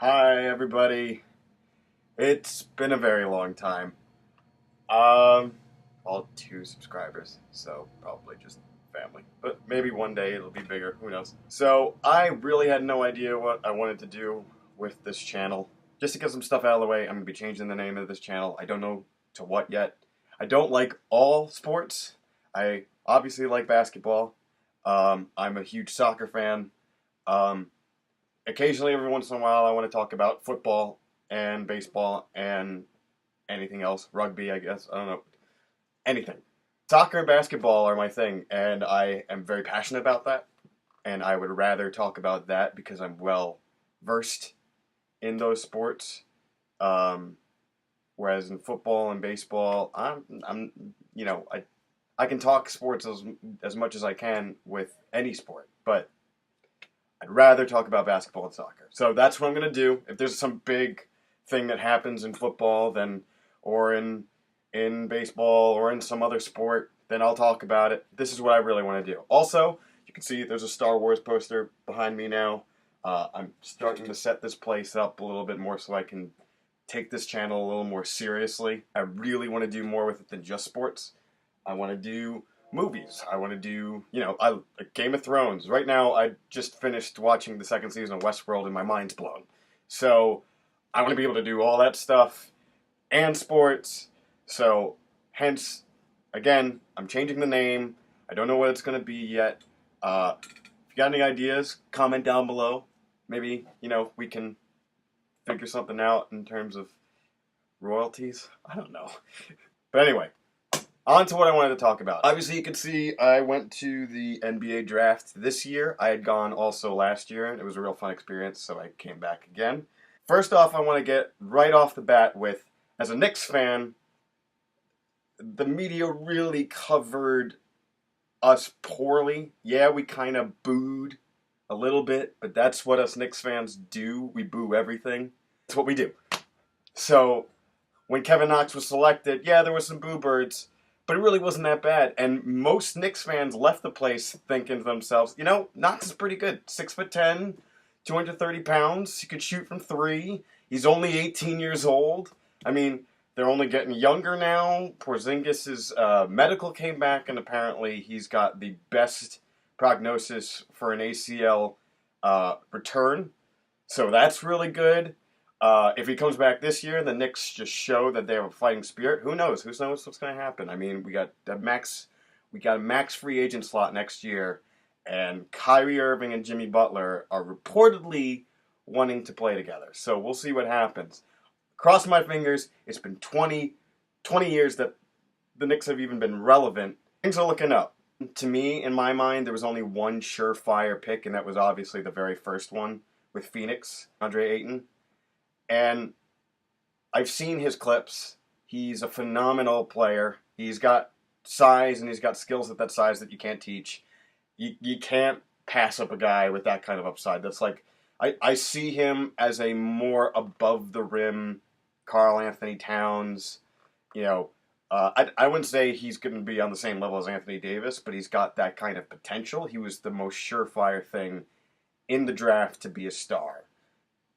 Hi, everybody. It's been a very long time. All 2 subscribers, so probably just family. But maybe one day it'll be bigger. Who knows? So I really had no idea what I wanted to do with this channel. Just to get some stuff out of the way, I'm gonna be changing the name of this channel. I don't know to what yet. I don't like all sports. I obviously like basketball. I'm a huge soccer fan. Um, Occasionally, every once in a while, I want to talk about football and baseball and anything else. Rugby, I guess. I don't know. Anything. Soccer and basketball are my thing, and I am very passionate about that. And I would rather talk about that because I'm well versed in those sports. Um, Whereas in football and baseball, I can talk sports as much as I can with any sport, but I'd rather talk about basketball and soccer. So that's what I'm going to do. If there's some big thing that happens in football, then or in baseball or in some other sport, then I'll talk about it. This is what I really want to do. Also, you can see there's a Star Wars poster behind me now. I'm starting to set this place up a little bit more so I can take this channel a little more seriously. I really want to do more with it than just sports. I want to do movies. I want to do, Game of Thrones. Right now, I just finished watching the second season of Westworld and my mind's blown. So, I want to be able to do all that stuff and sports. So, hence, again, I'm changing the name. I don't know what it's going to be yet. If you got any ideas, comment down below. Maybe, we can figure something out in terms of royalties. I don't know. But anyway, on to what I wanted to talk about. Obviously, you can see I went to the NBA draft this year. I had gone also last year, and it was a real fun experience, so I came back again. First off, I want to get right off the bat with, as a Knicks fan, the media really covered us poorly. Yeah, we kind of booed a little bit, but that's what us Knicks fans do. We boo everything. That's what we do. So, when Kevin Knox was selected, yeah, there were some boo birds, but it really wasn't that bad. And most Knicks fans left the place thinking to themselves, Knox is pretty good. 6'10", 230 pounds. He could shoot from three. He's only 18 years old. I mean, they're only getting younger now. Porzingis' medical came back, and apparently he's got the best prognosis for an ACL return. So that's really good. If he comes back this year, the Knicks just show that they have a fighting spirit. Who knows? Who knows what's going to happen? I mean, we got a max free agent slot next year, and Kyrie Irving and Jimmy Butler are reportedly wanting to play together. So we'll see what happens. Cross my fingers. It's been 20 years that the Knicks have even been relevant. Things are looking up. To me, in my mind, there was only one surefire pick, and that was obviously the very first one with Phoenix, Andre Ayton. And I've seen his clips. He's a phenomenal player. He's got size and he's got skills at that size that you can't teach. You can't pass up a guy with that kind of upside. That's like, I see him as a more above the rim Karl Anthony Towns. I wouldn't say he's going to be on the same level as Anthony Davis, but he's got that kind of potential. He was the most surefire thing in the draft to be a star.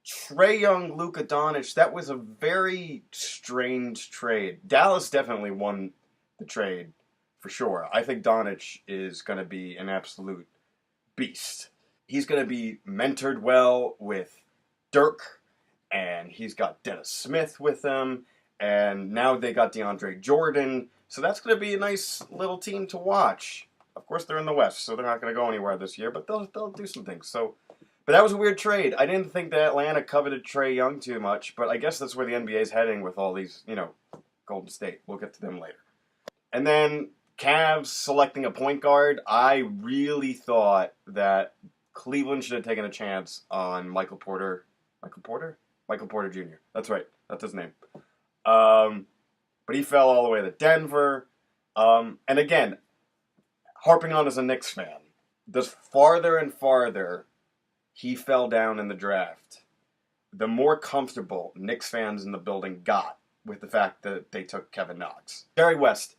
Trae Young, Luka Doncic, that was a very strange trade. Dallas definitely won the trade, for sure. I think Doncic is going to be an absolute beast. He's going to be mentored well with Dirk, and he's got Dennis Smith with him, and now they got DeAndre Jordan. So that's going to be a nice little team to watch. Of course, they're in the West, so they're not going to go anywhere this year, but they'll do some things. But that was a weird trade. I didn't think that Atlanta coveted Trae Young too much, but I guess that's where the NBA is heading with all these, Golden State. We'll get to them later. And then Cavs selecting a point guard. I really thought that Cleveland should have taken a chance on Michael Porter. Michael Porter? Michael Porter Jr. That's right. That's his name. But he fell all the way to Denver. And again, harping on as a Knicks fan, the farther and farther he fell down in the draft, the more comfortable Knicks fans in the building got with the fact that they took Kevin Knox. Jerry West,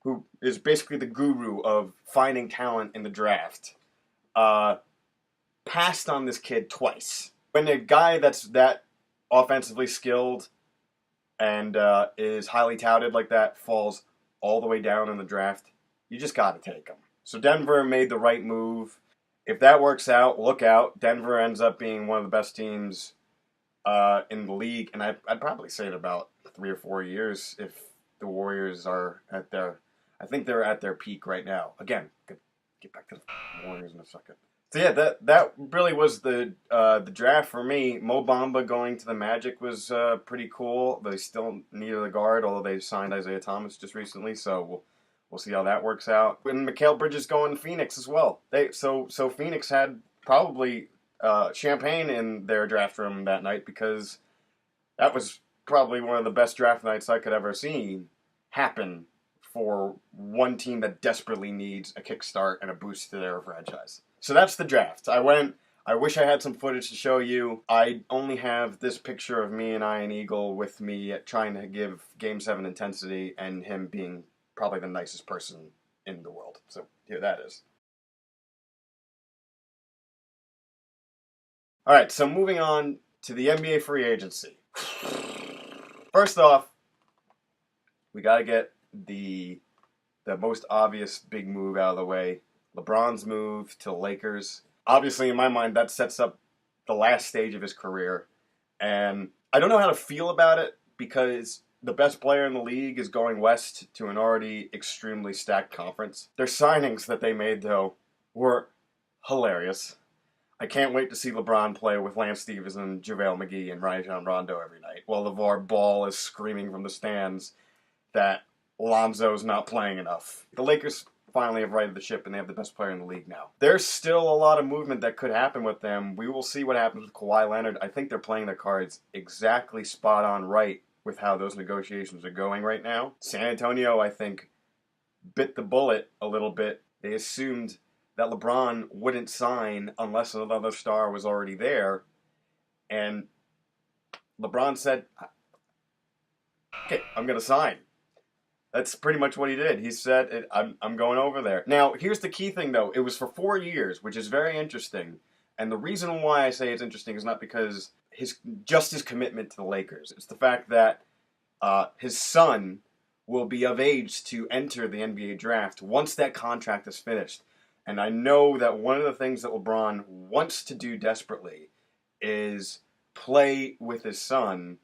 who is basically the guru of finding talent in the draft, passed on this kid twice. When a guy that's that offensively skilled and is highly touted like that falls all the way down in the draft, you just got to take him. So Denver made the right move. If that works out, look out. Denver ends up being one of the best teams in the league, and I'd probably say in about 3 or 4 years if the Warriors are at their, I think they're at their peak right now. Again, get back to the Warriors in a second. So yeah, that really was the draft for me. Mo Bamba going to the Magic was pretty cool. They still needed a guard, although they signed Isaiah Thomas just recently, so we'll see how that works out. And Mikal Bridges going to Phoenix as well. So Phoenix had probably champagne in their draft room that night because that was probably one of the best draft nights I could ever see happen for one team that desperately needs a kickstart and a boost to their franchise. So that's the draft. I wish I had some footage to show you. I only have this picture of me and Ian Eagle with me trying to give Game 7 intensity and him being probably the nicest person in the world. So here that is. All right, so moving on to the NBA free agency. First off, we got to get the most obvious big move out of the way. LeBron's move to the Lakers. Obviously, in my mind, that sets up the last stage of his career. And I don't know how to feel about it because the best player in the league is going west to an already extremely stacked conference. Their signings that they made, though, were hilarious. I can't wait to see LeBron play with Lance Stevenson, JaVale McGee, and Rajon Rondo every night, while LeVar Ball is screaming from the stands that Lonzo's not playing enough. The Lakers finally have righted the ship, and they have the best player in the league now. There's still a lot of movement that could happen with them. We will see what happens with Kawhi Leonard. I think they're playing their cards exactly spot on right with how those negotiations are going right now. San Antonio, I think, bit the bullet a little bit. They assumed that LeBron wouldn't sign unless another star was already there. And LeBron said, okay, I'm going to sign. That's pretty much what he did. He said, I'm going over there. Now, here's the key thing, though. It was for 4 years, which is very interesting. And the reason why I say it's interesting is not because his commitment to the Lakers. It's the fact that his son will be of age to enter the NBA draft once that contract is finished. And I know that one of the things that LeBron wants to do desperately is play with his son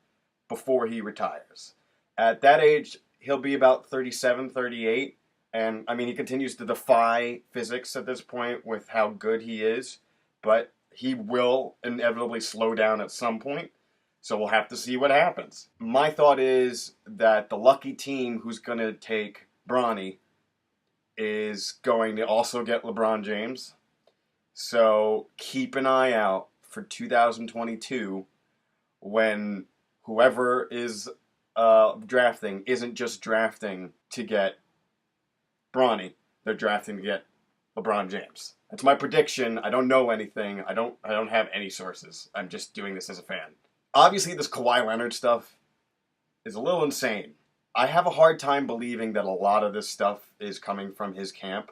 before he retires. At that age, he'll be about 37, 38. And, I mean, he continues to defy physics at this point with how good he is. But he will inevitably slow down at some point. So we'll have to see what happens. My thought is that the lucky team who's going to take Bronny is going to also get LeBron James. So keep an eye out for 2022 when whoever is drafting isn't just drafting to get Bronny. They're drafting to get LeBron James. That's my prediction. I don't know anything. I don't have any sources. I'm just doing this as a fan. Obviously, this Kawhi Leonard stuff is a little insane. I have a hard time believing that a lot of this stuff is coming from his camp.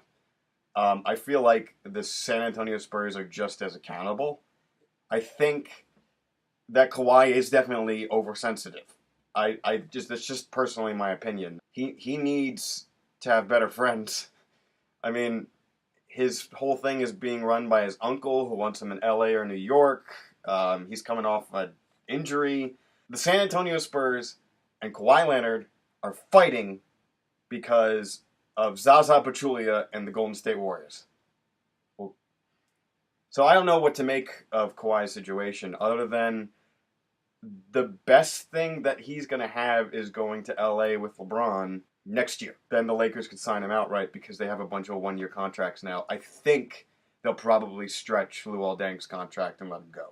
I feel like the San Antonio Spurs are just as accountable. I think that Kawhi is definitely oversensitive. That's just personally my opinion. He needs to have better friends. I mean, his whole thing is being run by his uncle who wants him in LA or New York. He's coming off an injury. The San Antonio Spurs and Kawhi Leonard are fighting because of Zaza Pachulia and the Golden State Warriors. So I don't know what to make of Kawhi's situation other than the best thing that he's going to have is going to LA with LeBron next year. Then the Lakers could sign him outright because they have a bunch of one-year contracts now. I think they'll probably stretch Luol Deng's contract and let him go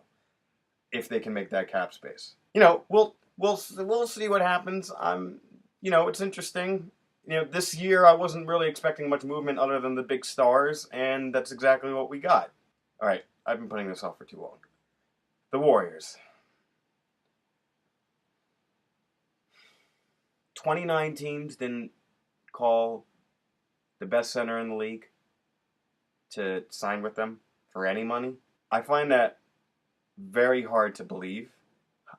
if they can make that cap space. You know, we'll see what happens. It's interesting. This year I wasn't really expecting much movement other than the big stars, and that's exactly what we got. All right, I've been putting this off for too long. The Warriors. 29 teams didn't call the best center in the league to sign with them for any money. I find that very hard to believe.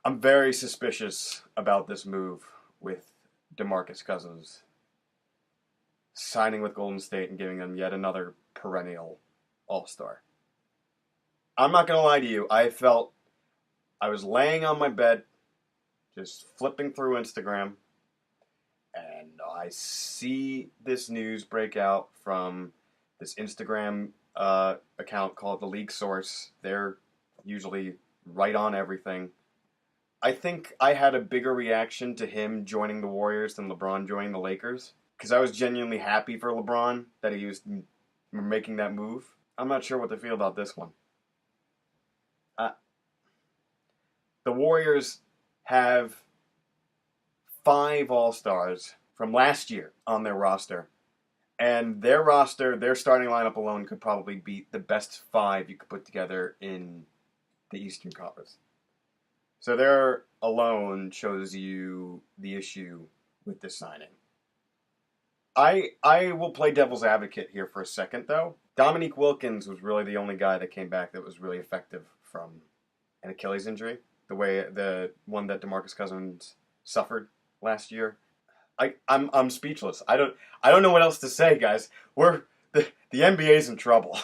I'm very suspicious about this move with DeMarcus Cousins signing with Golden State and giving them yet another perennial All-Star. I'm not going to lie to you. I was laying on my bed, just flipping through Instagram, and I see this news break out from this Instagram account called The League Source. They're usually right on everything. I think I had a bigger reaction to him joining the Warriors than LeBron joining the Lakers, because I was genuinely happy for LeBron that he was making that move. I'm not sure what to feel about this one. The Warriors have 5 All-Stars from last year on their roster. And their roster, their starting lineup alone could probably beat the best 5 you could put together in the Eastern Conference. So there alone shows you the issue with this signing. I will play devil's advocate here for a second, though. Dominique Wilkins was really the only guy that came back that was really effective from an Achilles injury, the one that DeMarcus Cousins suffered last year. I'm speechless. I don't know what else to say, guys. The NBA's in trouble.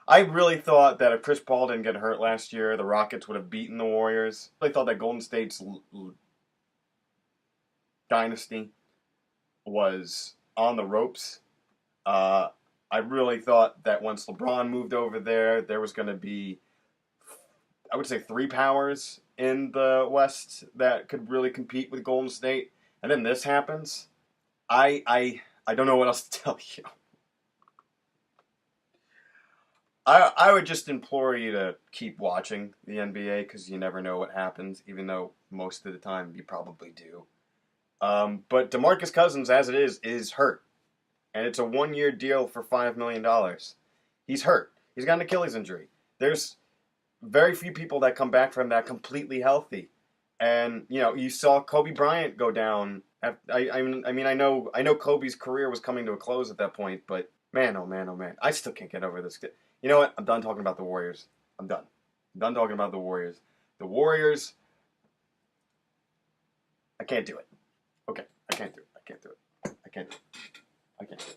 I really thought that if Chris Paul didn't get hurt last year, the Rockets would have beaten the Warriors. I thought that Golden State's dynasty was on the ropes. I really thought that once LeBron moved over there was going to be, I would say, 3 powers in the West that could really compete with Golden State. And then this happens. I don't know what else to tell you. I would just implore you to keep watching the NBA because you never know what happens, even though most of the time you probably do. But DeMarcus Cousins, as it is hurt. And it's a 1-year deal for $5 million. He's hurt. He's got an Achilles injury. There's very few people that come back from that completely healthy. And, you saw Kobe Bryant go down. I mean, I know Kobe's career was coming to a close at that point, but man, oh man, oh man. I still can't get over this. You know what? I'm done talking about the Warriors. I'm done. I'm done talking about the Warriors. The Warriors, I can't do it. Okay, I can't do it. I can't do it. I can't do it. I can't do it.